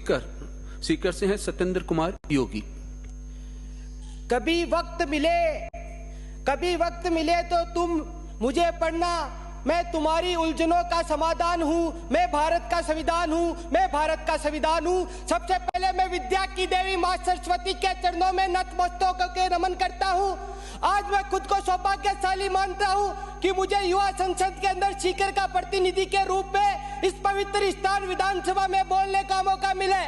सीकर से हैं सत्येंद्र कुमार योगी। कभी वक्त मिले तो तुम मुझे पढ़ना, मैं तुम्हारी उलझनों का समाधान हूँ, मैं भारत का संविधान हूँ, मैं भारत का संविधान हूँ। सबसे पहले मैं विद्या की देवी माँ सरस्वती के चरणों में नतमस्तक होकर नमन करता हूँ। आज मैं खुद को सौभाग्यशाली मानता हूँ कि मुझे युवा संसद के अंदर सीकर का प्रतिनिधि के रूप में इस पवित्र स्थान विधानसभा में बोलने का मौका मिले।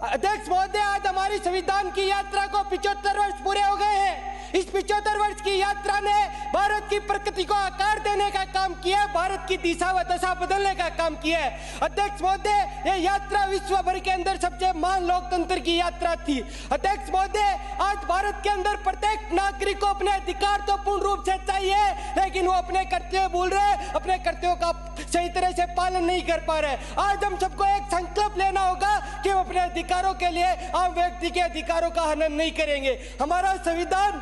अध्यक्ष महोदय, आज हमारी संविधान की यात्रा को 75 वर्ष पूरे हो गए हैं। इस 75 वर्ष की यात्रा ने भारत की प्रकृति को आकार देने का काम किया, भारत की दिशा व दशा बदलने का काम किया है। अध्यक्ष महोदय, ये यात्रा विश्व भर के अंदर सबसे महान लोकतंत्र की यात्रा थी। अध्यक्ष महोदय, आज भारत के अंदर प्रत्येक नागरिक को अपने अधिकार तो पूर्ण रूप से चाहिए, लेकिन वो अपने कर्तव्य भूल रहे, अपने कर्तव्यों का सही तरह से पालन नहीं कर पा रहे। आज हम सबको एक संकल्प लेना होगा कि हम अपने अधिकारों के लिए आम व्यक्ति के अधिकारों का हनन नहीं करेंगे। हमारा संविधान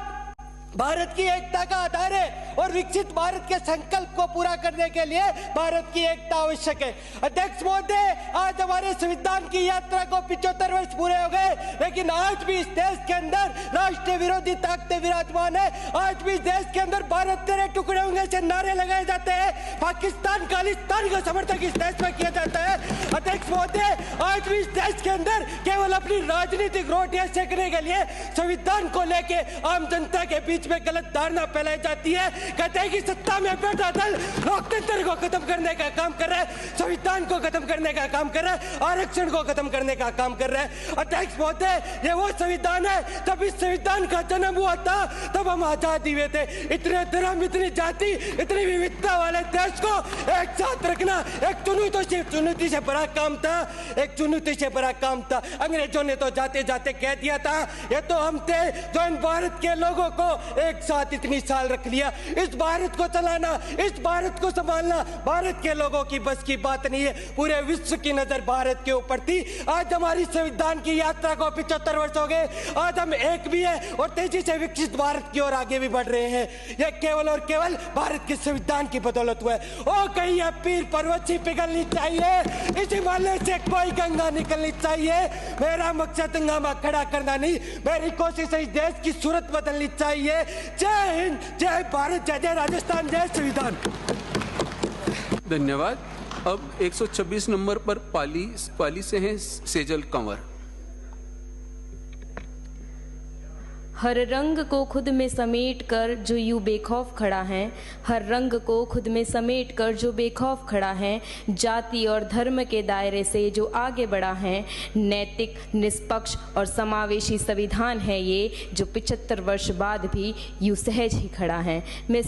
भारत की एकता का आधार है और विकसित भारत के संकल्प को पूरा करने के लिए भारत की एकता आवश्यक है। अध्यक्ष महोदय, आज हमारे संविधान की यात्रा को 75 वर्ष पूरे हो गए, लेकिन आज भी इस देश के अंदर राष्ट्रीय विरोधी ताकतें विराजमान है। आज भी इस देश के अंदर भारत तेरे टुकड़े होंगे से नारे लगाए जाते हैं, पाकिस्तान खालिस्तान का समर्थन इस देश में किया जाता है। अध्यक्ष महोदय, आज भी इस देश के अंदर केवल अपनी राजनीतिक रोटियां सेकने के लिए संविधान को लेके आम जनता के बीच में गलत धारणा फैलाई जाती है। कहते हैं कि सत्ता में बैठा दल लोकतंत्र को खत्म करने का काम कर रहा है, संविधान को खत्म करने का काम कर रहा है, आरक्षण को खत्म करने का काम कर रहा है। अध्यक्ष महोदय, ये वो संविधान है, तब इस संविधान का जन्म हुआ था, तब हम आजादी हुए थे। इतने धर्म, इतनी जाति, इतनी विविधता वाले देश को एक साथ रखना एक चुनौती से बड़ा काम था, एक चुनौती से बड़ा काम था। अंग्रेजों ने तो जाते जाते कह दिया था, ये तो हम थे जो इन भारत के लोगों को एक साथ इतनी साल रख लिया। इस भारत को चलाना, इस भारत को संभालना भारत के लोगों की बस की बात नहीं है। पूरे विश्व की नजर भारत के ऊपर थी। आज हमारी संविधान की यात्रा को 75 वर्ष हो गए। आज हम एक भी है और तेजी से विकसित भारत की ओर आगे भी बढ़ रहे हैं। यह केवल और केवल भारत के संविधान की बदौलत हुआ है। ओ कहीं यह पीर पर्वत पिघलनी चाहिए, इस हिमालय से कोई गंगा निकलनी चाहिए। मेरा मकसद हंगामा खड़ा करना नहीं, मेरी कोशिश है इस देश की सूरत बदलनी चाहिए। जय हिंद, जय भारत, जय जय राजस्थान, जय संविधान। धन्यवाद। अब 126 नंबर पर पाली से हैं सेजल कंवर। हर रंग को खुद में समेट कर जो यूं बेखौफ खड़ा है, हर रंग को खुद में समेट कर जो बेखौफ खड़ा है, जाति और धर्म के दायरे से जो आगे बढ़ा है, नैतिक, निष्पक्ष और समावेशी संविधान है ये, जो 75 वर्ष बाद भी यूं सहज ही खड़ा है। मैं